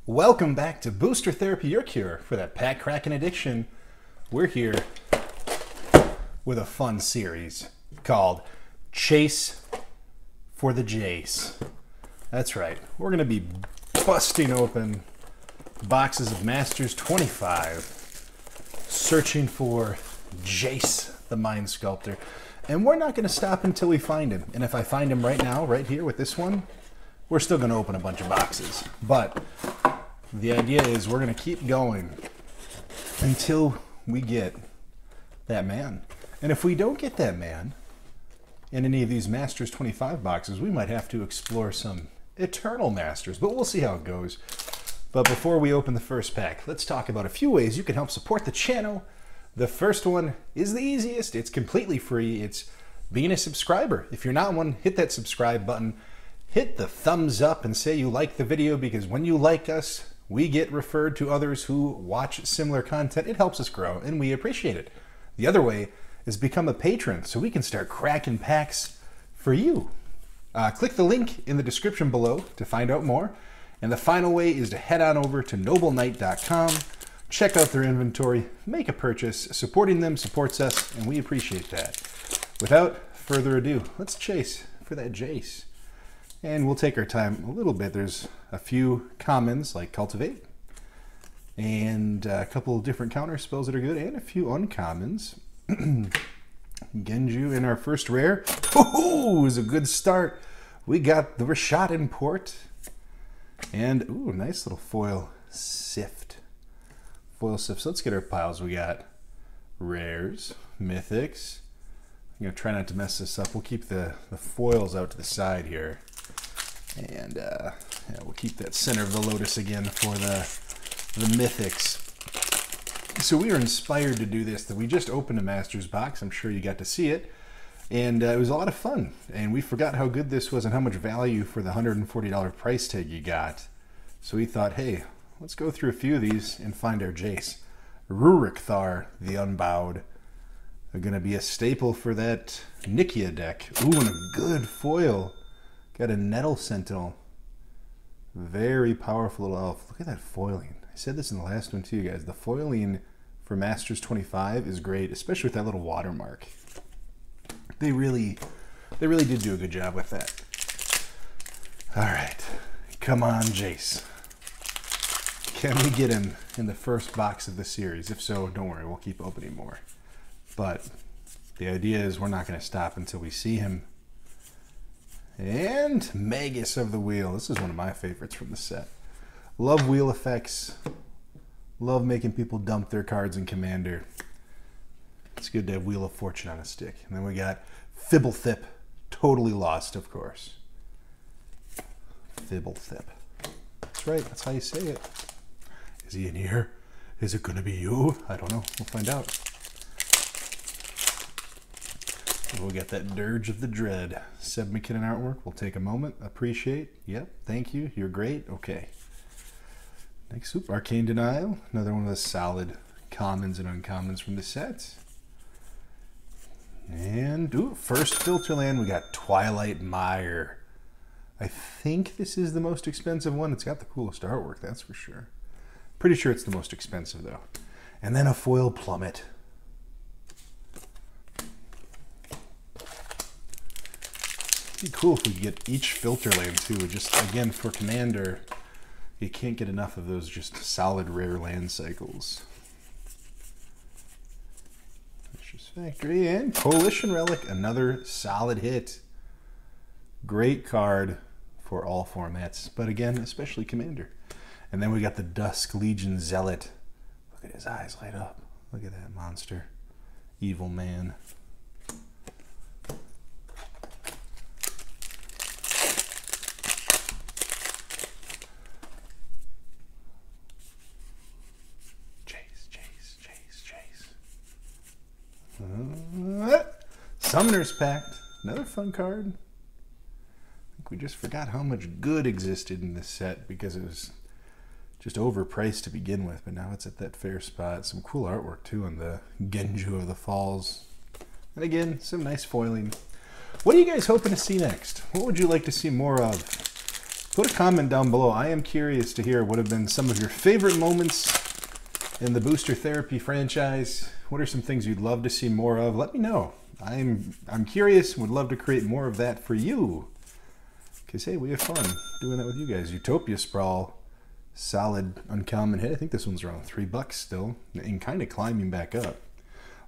Welcome back to Booster Therapy, your cure for that pack cracking addiction. We're here with a fun series called Chase for the Jace. That's right, we're going to be busting open boxes of Masters 25, searching for Jace, the Mind Sculptor. And we're not going to stop until we find him. And if I find him right now, right here with this one, we're still going to open a bunch of boxes. But the idea is we're going to keep going until we get that man. And if we don't get that man in any of these Masters 25 boxes, we might have to explore some Eternal Masters, but we'll see how it goes. But before we open the first pack, let's talk about a few ways you can help support the channel. The first one is the easiest. It's completely free. It's being a subscriber. If you're not one, hit that subscribe button. Hit the thumbs up and say you like the video, because when you like us, we get referred to others who watch similar content. It helps us grow, and we appreciate it. The other way is become a patron so we can start cracking packs for you. Click the link in the description below to find out more. And the final way is to head on over to nobleknight.com, check out their inventory, make a purchase. Supporting them supports us, and we appreciate that. Without further ado, let's chase for that Jace. And we'll take our time a little bit. There's a few commons like Cultivate, and a couple of different counter spells that are good, and a few uncommons. Genju in our first rare. Ooh, is a good start. We got the Rashad in port. And, ooh, nice little foil sift. Foil sift. So let's get our piles. We got rares, mythics. I'm going to try not to mess this up. We'll keep the foils out to the side here. And yeah, we'll keep that center of the lotus again for the mythics. So we were inspired to do this. That we just opened a Masters box. I'm sure you got to see it. And it was a lot of fun. And we forgot how good this was and how much value for the $140 price tag you got. So we thought, hey, let's go through a few of these and find our Jace. Rurikthar, the Unbowed, are going to be a staple for that Nikia deck. Ooh, and a good foil. Got a Nettle Sentinel. Very powerful little elf. Look at that foiling. I said this in the last one too, guys. The foiling for Masters 25 is great, especially with that little watermark. They really did do a good job with that. All right, come on, Jace. Can we get him in the first box of the series? If so, don't worry, we'll keep opening more. But the idea is we're not going to stop until we see him. And Magus of the Wheel. This is one of my favorites from the set. Love wheel effects. Love making people dump their cards in Commander. It's good to have Wheel of Fortune on a stick. And then we got Fibblethip. Totally lost, of course. Fibblethip. That's right, that's how you say it. Is he in here? Is it going to be you? I don't know. We'll find out. We'll get that Dirge of the Dread. Seb McKinnon artwork. We'll take a moment. Appreciate. Yep. Thank you. You're great. Okay. Next up, Arcane Denial. Another one of the solid commons and uncommons from the set. And ooh, first filter land, we got Twilight Mire. I think this is the most expensive one. It's got the coolest artwork, that's for sure. Pretty sure it's the most expensive though. And then a foil Plummet. It'd be cool if we could get each filter land too. Just again, for Commander, you can't get enough of those just solid rare land cycles. Vicious Factory and Coalition Relic, another solid hit. Great card for all formats, but again, especially Commander. And then we got the Dusk Legion Zealot. Look at his eyes light up. Look at that monster. Evil man. Summoner's Pact, another fun card. I think we just forgot how much good existed in this set because it was just overpriced to begin with, but now it's at that fair spot. Some cool artwork too on the Genju of the Falls. And again, some nice foiling. What are you guys hoping to see next? What would you like to see more of? Put a comment down below. I am curious to hear what have been some of your favorite moments in the Booster Therapy franchise. What are some things you'd love to see more of? Let me know. I'm curious and would love to create more of that for you. Because, hey, we have fun doing that with you guys. Utopia Sprawl, solid uncommon hit. I think this one's around $3 still and kind of climbing back up.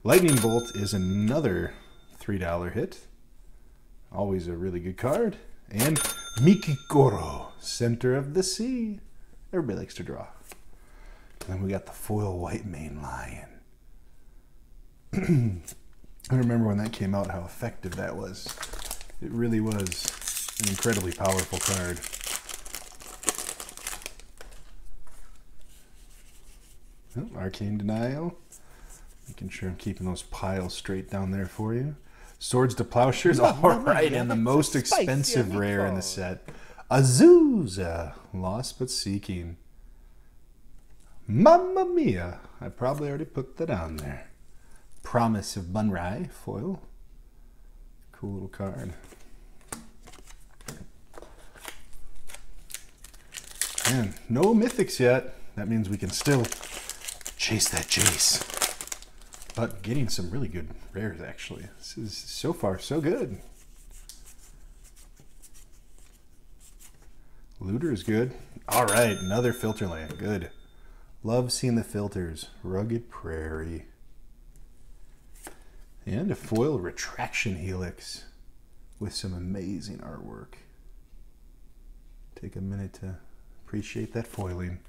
Lightning Bolt is another $3 hit. Always a really good card. And Mikikoro, Center of the Sea. Everybody likes to draw. And then we got the foil White Mane Lion. I remember when that came out how effective that was. It really was an incredibly powerful card. Oh, Arcane Denial. Making sure I'm keeping those piles straight down there for you. Swords to Plowshares. All right, and the most expensive rare in the set. Azusa. Lost but Seeking. Mamma Mia. I probably already put that on there. Promise of Bunrai. Foil. Cool little card. Man, no mythics yet. That means we can still chase that Jace. But getting some really good rares, actually. This is so far so good. Looter is good. All right, another filter land. Good. Love seeing the filters. Rugged Prairie. And a foil Retraction Helix with some amazing artwork. Take a minute to appreciate that foiling.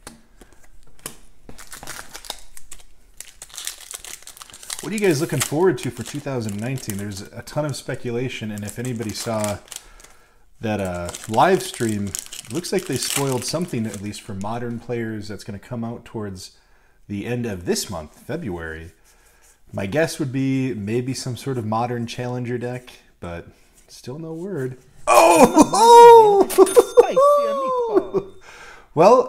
What are you guys looking forward to for 2019? There's a ton of speculation, and if anybody saw that live stream, it looks like they spoiled something, at least for modern players, that's going to come out towards the end of this month, February. My guess would be maybe some sort of modern challenger deck, but still no word. Oh! Well,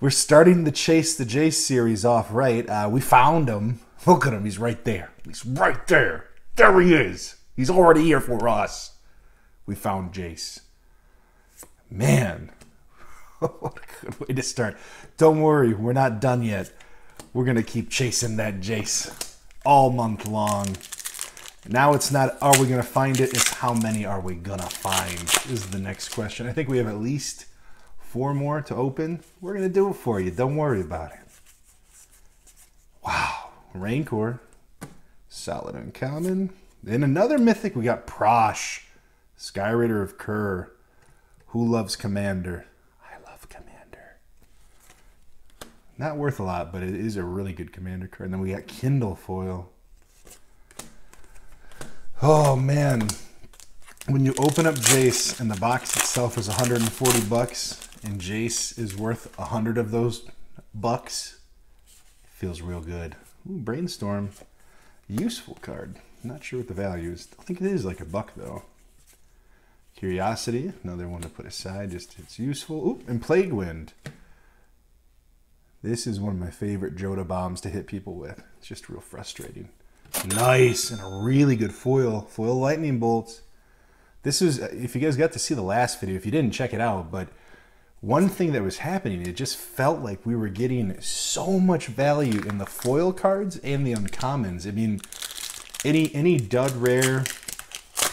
we're starting to chase the Jace series off right. We found him. Look at him. He's right there. He's right there. There he is. He's already here for us. We found Jace. Man, what a good way to start. Don't worry. We're not done yet. We're going to keep chasing that Jace all month long. Now it's not, are we going to find it? It's how many are we going to find is the next question. I think we have at least 4 more to open. We're going to do it for you. Don't worry about it. Wow. Rancor. Solid uncommon. Then another mythic. We got Prosh. Skyrider of Kerr. Who loves Commander? I love Commander. Not worth a lot, but it is a really good Commander card. And then we got Kindle foil. Oh, man. When you open up Jace and the box itself is $140 and Jace is worth 100 of those bucks, feels real good. Ooh, Brainstorm. Useful card. Not sure what the value is. I think it is like $1 though. Curiosity. Another one to put aside. Just it's useful. Ooh, and Plague Wind. This is one of my favorite Joda bombs to hit people with. It's just real frustrating. Nice, and a really good foil. Foil Lightning Bolts. This is, if you guys got to see the last video, if you didn't, check it out, but one thing that was happening, it just felt like we were getting so much value in the foil cards and the uncommons. I mean, any dud rare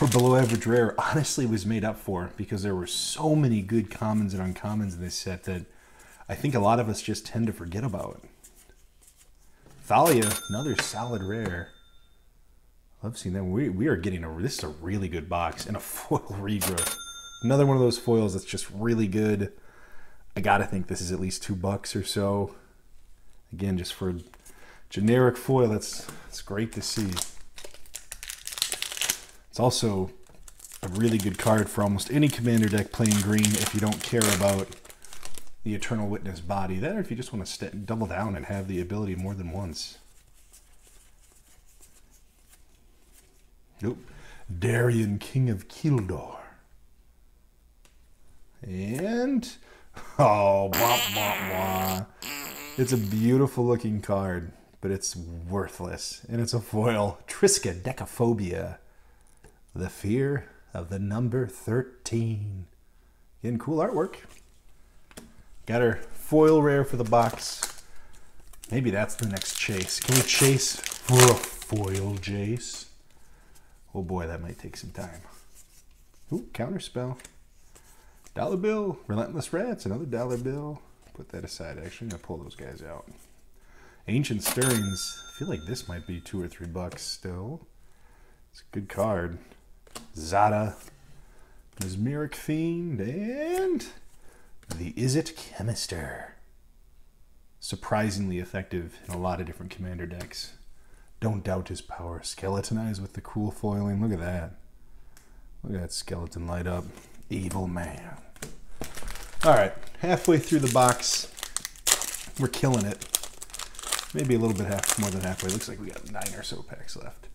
or below average rare honestly was made up for because there were so many good commons and uncommons in this set that I think a lot of us just tend to forget about. Thalia, another solid rare. Love seeing that. We are getting this is a really good box and a foil regrowth. Another one of those foils that's just really good. I gotta think this is at least $2 or so. Again, just for generic foil, that's great to see. It's also a really good card for almost any commander deck playing green if you don't care about the Eternal Witness body. That, or if you just want to double down and have the ability more than once. Nope. Darien, King of Kildor. And, oh, blah, blah, blah. It's a beautiful looking card, but it's worthless. And it's a foil. Triska, Decaphobia. The Fear of the number 13. Getting cool artwork. Got our foil rare for the box. Maybe that's the next chase. Can we chase for a foil Jace? Oh boy, that might take some time. Ooh, counterspell. Dollar bill, Relentless Rats, another dollar bill. Put that aside, actually. I'm going to pull those guys out. Ancient Stirrings. I feel like this might be $2 or $3 still. It's a good card. Zada. Mesmeric Fiend. And the Is It Chemister. Surprisingly effective in a lot of different commander decks. Don't doubt his power. Skeletonized with the cool foiling. Look at that. Look at that skeleton light up. Evil man. Alright, halfway through the box. We're killing it. Maybe a little bit more than halfway. Looks like we got 9 or so packs left.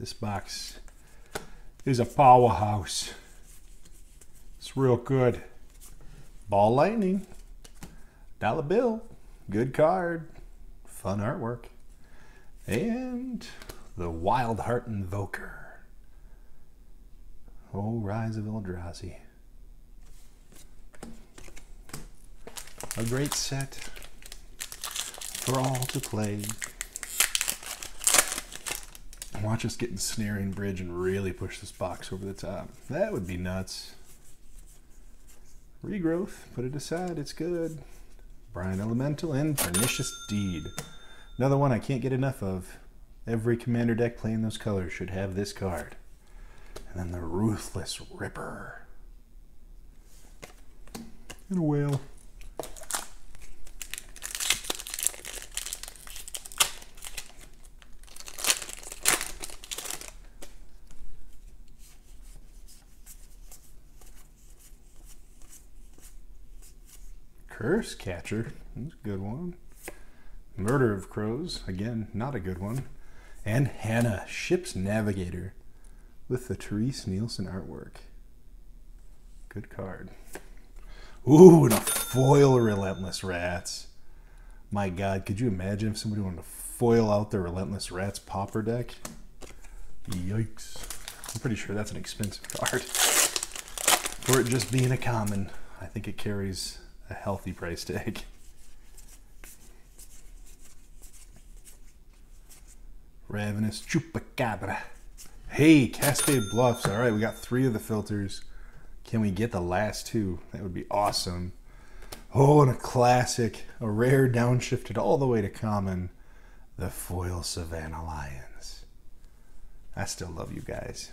This box is a powerhouse. It's real good. Ball Lightning. Dollar bill. Good card. Fun artwork. And the Wild Heart Invoker. Oh, Rise of Eldrazi. A great set for all to play. Watch us get Ensnaring Bridge and really push this box over the top. That would be nuts. Regrowth, put it aside, it's good. Brian Elemental and Pernicious Deed. Another one I can't get enough of. Every commander deck playing those colors should have this card. And then the Ruthless Ripper. And a whale. Curse Catcher, that's a good one. Murder of Crows, again, not a good one. And Hannah, Ship's Navigator, with the Therese Nielsen artwork. Good card. Ooh, and a foil Relentless Rats. My God, could you imagine if somebody wanted to foil out their Relentless Rats pauper deck? Yikes. I'm pretty sure that's an expensive card. For it just being a common, I think it carries a healthy price tag. Ravenous Chupacabra. Hey, Cascade Bluffs. All right, we got 3 of the filters. Can we get the last 2? That would be awesome. Oh, and a classic, a rare downshifted all the way to common, the foil Savannah Lions. I still love you guys.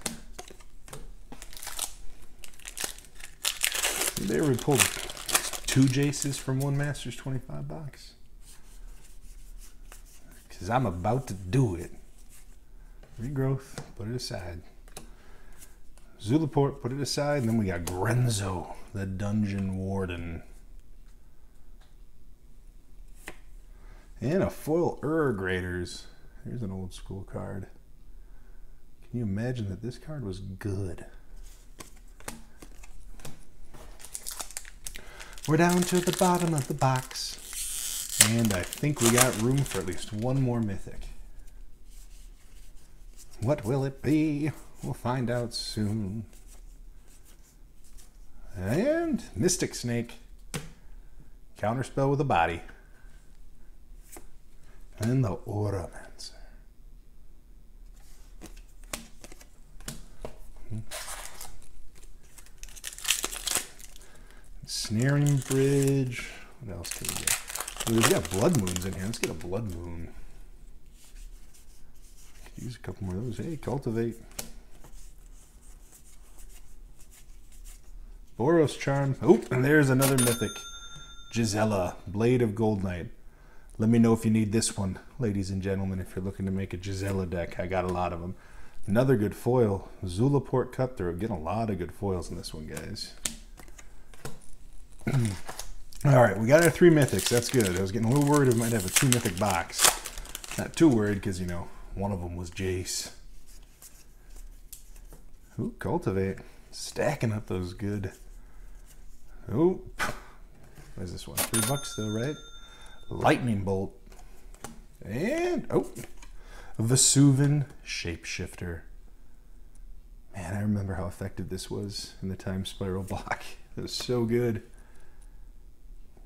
They ever pulled 2 Jace'S from one Masters 25 box? Because I'm about to do it. Regrowth, put it aside. Zulaport, put it aside. And then we got Grenzo, the Dungeon Warden. And a foil Graders. Here's an old school card. Can you imagine that this card was good? We're down to the bottom of the box. And I think we got room for at least one more mythic. What will it be? We'll find out soon. And Mystic Snake. Counterspell with a body. And the Auramancer. Snaring Bridge. What else can we get? Ooh, we've got Blood Moons in here. Let's get a Blood Moon. Could use a couple more of those. Hey, Cultivate. Boros Charm. Oh, and there's another mythic. Gisela, Blade of Gold Knight. Let me know if you need this one, ladies and gentlemen, if you're looking to make a Gisela deck. I got a lot of them. Another good foil. Zulaport Cutthroat. Getting a lot of good foils in this one, guys. Alright, we got our 3 mythics. That's good. I was getting a little worried we might have a 2 mythic box. Not too worried because, you know, one of them was Jace. Ooh, Cultivate. Stacking up those good. Oh, what is this one? $3 though, right? Lightning Bolt. And, oh, Vesuvan Shapeshifter. Man, I remember how effective this was in the Time Spiral block. It was so good.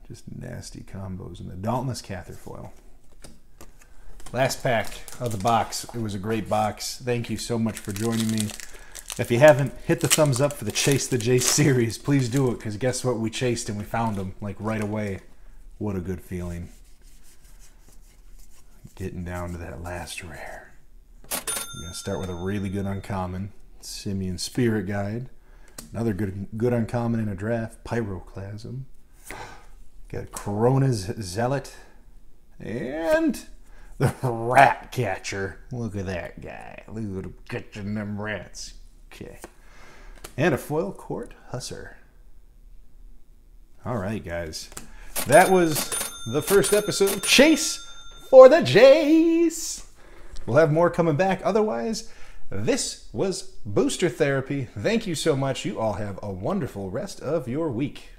Just nasty combos. And the Dauntless Catherfoil. Last pack of the box. It was a great box. Thank you so much for joining me. If you haven't hit the thumbs up for the Chase the Jace series, please do it, because guess what? We chased and we found them like right away. What a good feeling. Getting down to that last rare. I'm going to start with a really good uncommon. Simian Spirit Guide. Another good uncommon in a draft. Pyroclasm. Got Corona's Zealot. And the Rat Catcher. Look at that guy. Look at him catching them rats. Okay. And a Foil Court Hussar. Alright, guys. That was the first episode of Chase for the Jace. We'll have more coming back. Otherwise, this was Booster Therapy. Thank you so much. You all have a wonderful rest of your week.